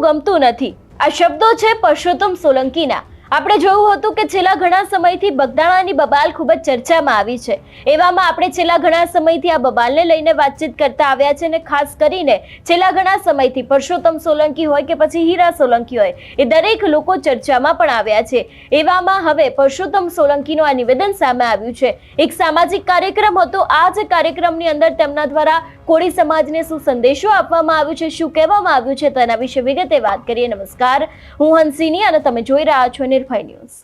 કરવું ગમતું નથી. આ શબ્દો છે પરસોત્તમ સોલંકીના. આપણે જોયું હતું કે છેલ્લા ઘણા સમયથી બગદાણાની બબાલ ખૂબ જ ચર્ચામાં આવી છે. એવામાં આપણે છેલ્લા ઘણા સમયથી આ બબાલને લઈને વાતચીત કરતા આવ્યા છે અને ખાસ કરીને છેલ્લા ઘણા સમયથી પરસોત્તમ સોલંકી હોય કે પછી હીરા સોલંકી હોય, એ દરેક લોકો ચર્ચામાં પણ આવ્યા છે. એવામાં હવે પરસોત્તમ સોલંકીનું આ નિવેદન સામે આવ્યું છે. એક સામાજિક કાર્યક્રમ હતો. આ જ કાર્યક્રમની અંદર તેમના દ્વારા કોળી સમાજને શું સંદેશો આપવામાં આવ્યો છે, શું કહેવામાં આવ્યું છે, તેના વિશે વિગતે વાત કરીએ. નમસ્કાર, હું હંસિની અને તમે જોઈ રહ્યા છો નિર્ભય ન્યૂઝ.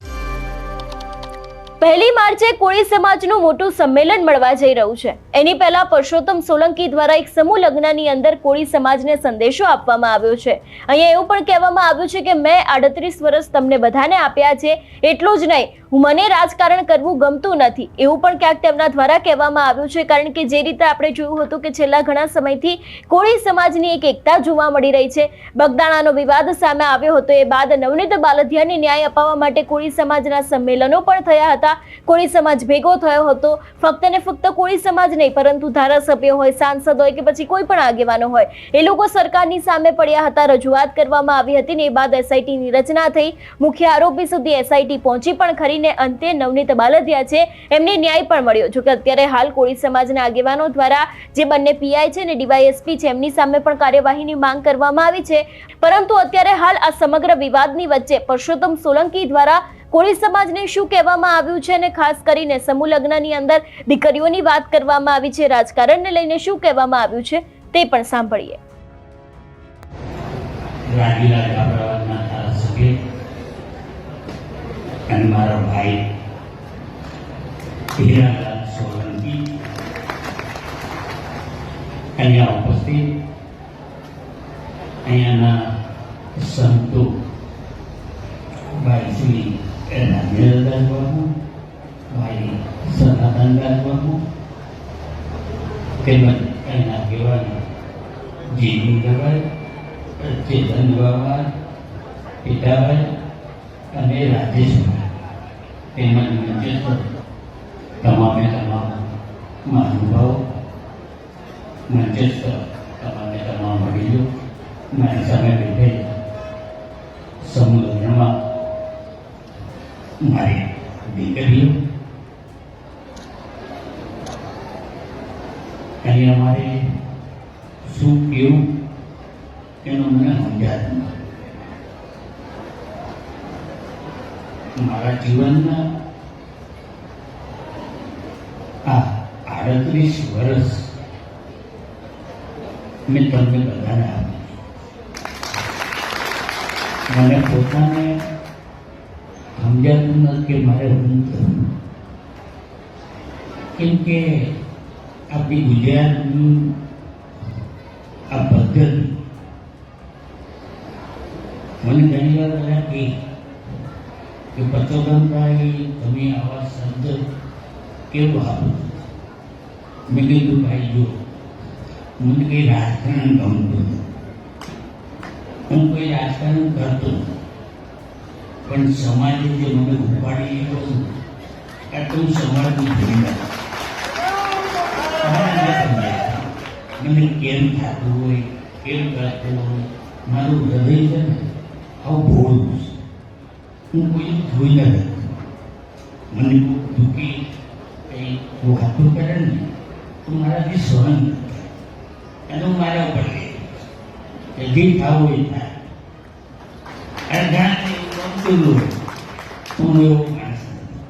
1 માર્ચે કોળી સમાજનું મોટું સંમેલન મળવા જઈ રહ્યું છે. એની પહેલા પરસોત્તમ સોલંકી દ્વારા એક સમૂહ લગ્નની અંદર કોળી સમાજને સંદેશો આપવામાં આવ્યો છે. અહીંયા એવું પણ કહેવામાં આવ્યું છે કે મેં 38 વર્ષ તમને બધાને આપ્યા છે, એટલું જ નહીં, મને રાજકારણ કરવું ગમતું નથી, એવું પણ ક્યાંક તેમના દ્વારા કહેવામાં આવ્યું છે. કારણ કે જે રીતે આપણે જોયું હતું કે છેલ્લા ઘણા સમયથી કોળી સમાજની એક એકતા જોવા મળી રહી છે. બગદાણાનો વિવાદ સામે આવ્યો હતો, એ બાદ નવનીત બાલદિયાને ન્યાય અપાવવા માટે કોળી સમાજના સંમેલનો પણ થયા હતા. કોળી સમાજ ભેગો થયો હતો. ફક્ત ને ફક્ત કોળી સમાજ નહીં, પરંતુ ધારાસભ્ય હોય, સાંસદ હોય કે પછી કોઈ પણ આગેવાનો હોય, એ લોકો સરકારની સામે પડ્યા હતા. રજૂઆત કરવામાં આવી હતી ને એ બાદ એસઆઈટીની રચના થઈ. મુખ્ય આરોપી સુધી એસઆઈટી પહોંચી પણ ખરી ને અંતે નવનીત બાલદિયા છે એમને ન્યાય પણ મળ્યો. જોકે અત્યારે હાલ કોળી સમાજના આગેવાનો દ્વારા જે બંને પીઆઈ છે ને ડીવાયએસપી છે એમની સામે પણ કાર્યવાહીની માંગ કરવામાં આવી છે. પરંતુ અત્યારે હાલ આ સમગ્ર વિવાદની વચ્ચે પરસોત્તમ સોલંકી દ્વારા કોળી સમાજને શું કહેવામાં આવ્યું છે અને ખાસ કરીને સમૂહ લગ્નની અંદર દીકરીઓની વાત કરવામાં આવી છે, રાજકારણને લઈને શું કહેવામાં આવ્યું છે તે પણ સાંભળીએ. અને મારા ભાઈ હીરાલાલ સોલંકી અહીંયા ઉપસ્થિત, અહીંયાના સંતો ભાઈ શ્રી રાજેન્દ્રદાસ બાબુ, ભાઈ સનાતનદાસ બાબુ, તેમજ અહીંના આગેવાન જીવીભાઈ, ચેતન બાબા, પિતાભાઈ અને રાજેશભાઈ, તેમજ મંચસ્થ તમામે તમામ મહાનુભાવો, મંચસ્થ તમામે તમામ વડીલો, મારી સામે બેઠેલા સમૂહ લગ્નમાં મારી દીકરીઓ, અહીં અમારે શું કેવું એનું મને સમજાતું નથી. મારા જીવનના આ 38 વર્ષ મેં તમને બધાને આપ્યું. મને પોતાને સમજાતું નથી કે મારે શું કરવું. કેમ કે આપણી ગુજરાતની આ પદ્ધતિ મને ઘણી વાર બધા કે પરસોત્તમભાઈ તમે આવા શબ્દ કેવું આપો. મેં કીધું ભાઈ જો મને કંઈ રાજકારણ ગમતું, હું કોઈ રાજકારણ કરતો, પણ સમાજે જે મને ઉપાડી ગયો આ તો હું સમાજની ભૂમિકા મને કેમ થતું હોય, કેમ કરતું હોય, મારું હૃદય છે ને આવું ભોળું છે. હું કોઈ જોઈ નથી. મને કોઈ દુઃખી કંઈ વાતો કરે ને તો મારાથી સહન નથી, અને હું મારા ઉપર કે જે થવું એ થાય. અને જાણે ગમતું હોય હું એવો માણસ નથી.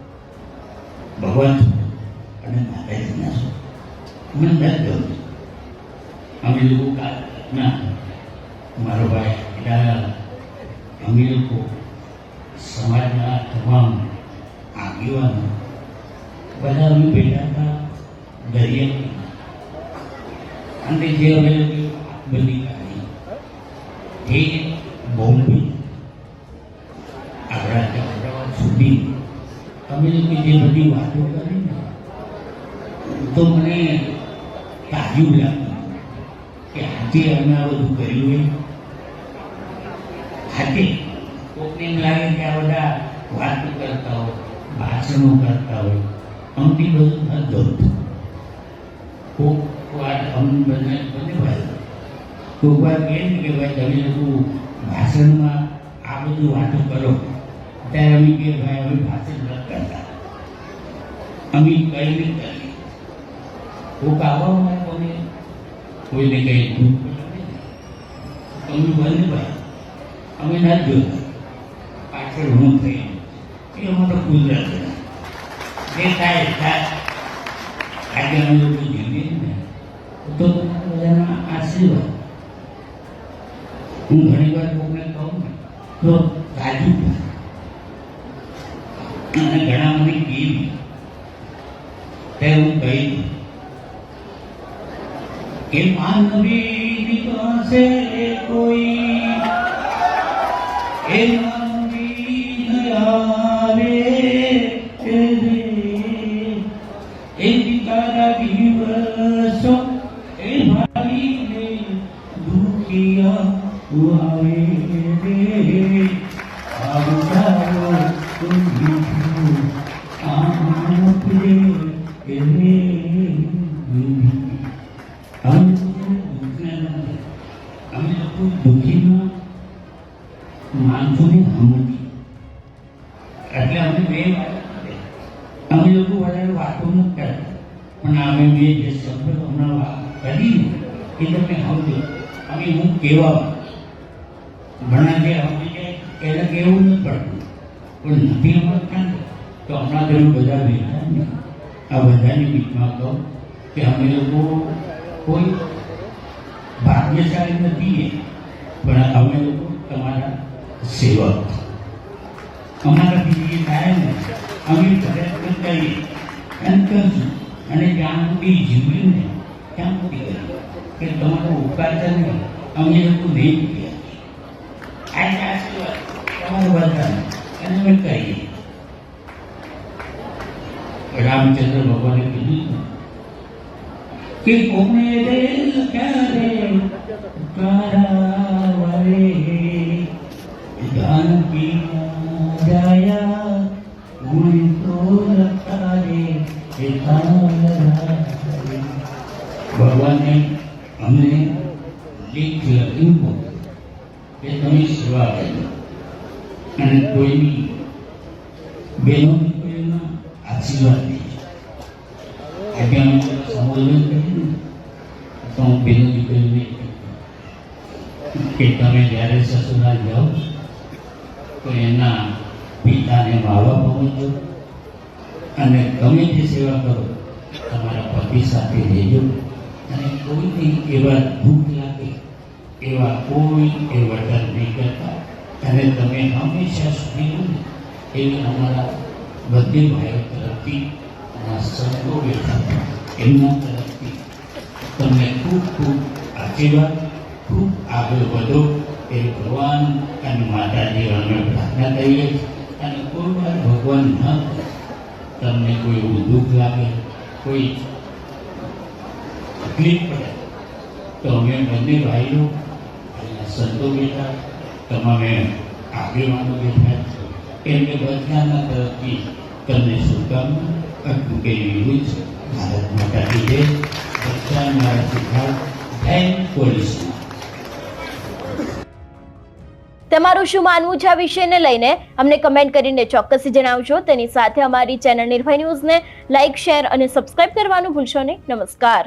ભગવાન અને માતાજીના છું, મને નથી ગમતું. અમે લોકો ના મારો ભાઈ હીરાલાલ, અમે લોકો સમાજના તમામ આગેવાનો બધા અમે બેઠા હતા દરિયા અને જે અમે બધી કાઢી એ બોમ્બે આપણા અમદાવાદ સુધી અમે લોકો જે બધી વાતો કરી ને તો મને તાજું લાગ્યું કે આજે અમે આ બધું કર્યું હોય. આજે કોઈને એમ લાગે કે આ બધા વાતો કરતા હોય, ભાષણો કરતા હોય, અમથી બધું ન ગમતું. કોક વાર અમને બને ભાઈ કોક વાર કહે ને કે ભાઈ તમે લોકો ભાષણમાં આ બધું વાતો કરો ત્યારે અમે કે ભાઈ અમે ભાષણ ન કરતા, અમે કઈ નહીં કરી. કોઈક આવવામાં કોને કોઈને કઈ દુઃખ અમે બંધ ભાઈ અમે ના જોતા પાછળ હું થઈ એ અમારો કુદરત જે થાય થાય. આજે અમે લોકો જીવીએ ને તો બધાના આશીર્વાદ. હું ઘણી વાર કોઈને કહું ને તો કાજુ અને ઘણા મને કેવી તે હું કહી દઉં કે માનવી પાસે કોઈ એ માનવી આવે એ તારા દિવસો એ ભાઈને દુખિયા આવે રે આવતારો તું આપરે રે અમે લોકો દુઃખીમાં માણસોને સમજી એટલે અમે બે અમે લોકો વધારે વાતો નથી કરતા, પણ અમે બે જે શબ્દ હમણાં વાત કરી એ તમે સમજો. અમે હું કહેવા ઘણા જે સમજી જાય એને કહેવું નથી પડતું, પણ નથી સમજતા ને તો હમણાં તમે બધા બેઠા ને આ બધાની બીચમાં કહો કે અમે લોકો કોઈ ભાગ્યશાળી નથી, પણ અમે લોકો તમારા સેવક. અમારા બીજી થાય ને અમે પ્રયત્ન કરીએ એમ કરશું અને જ્યાં સુધી જીવ્યું ને ત્યાં સુધી કરીએ કે તમારો ઉપકાર કરીને અમે લોકો નહીં ચૂક્યા. આ આશીર્વાદ તમારા બધાને અને અમે કહીએ. રામચંદ્ર ભગવાને કીધું કે કોને રે ક્યારે કારાવરે જાનકી જાયા ગુણ તો લખારે એ ભગવાને અમને લીખ લખ્યું કે તમે સેવા કરી અને કોઈની બહેનો દીકરીઓના આશીર્વાદ નહીં. આજે અમે સંબોધન કર્યું તો હું બહેનો દીકરીઓને કે તમે જ્યારે સસુરાલ જાઓ તો એના પિતાને માવા પહોંચો અને ગમે તે સેવા કરો તમારા પતિ સાથે રહેજો અને કોઈને એવા દુઃખ લાગે એવા કોઈ એ વર્તન નહીં કરતા અને તમે હંમેશા સુધી એવી અમારા બધે ભાઈઓ તરફથી અને સંતો બેઠા એમના તરફથી તમને ખૂબ ખૂબ આશીર્વાદ, ખૂબ આગળ વધો એ ભગવાન અને માતાજી અમે પ્રાર્થના કરીએ. અને કોઈ વાર ભગવાન ન કરે તમને કોઈ એવું દુઃખ લાગે, કોઈ તકલીફ પડે તો અમે બંને ભાઈઓ અને સંતો બેઠા તમામે આગેવાનો બેઠા એમને બધાના તરફથી તમને શુભકામના અટલું કે વિરુદ્ધ છે. ભારત માતા કી જય. બધા મારા સિદ્ધાર્થ જય પોલીસ. તમારું શું માનવું છે આ વિષયને લઈને અમને કમેન્ટ કરીને ચોક્કસથી જણાવજો. તેની સાથે અમારી ચેનલ નિર્ભય ન્યૂઝને લાઇક, શેર અને સબસ્ક્રાઇબ કરવાનું ભૂલશો નહીં. નમસ્કાર.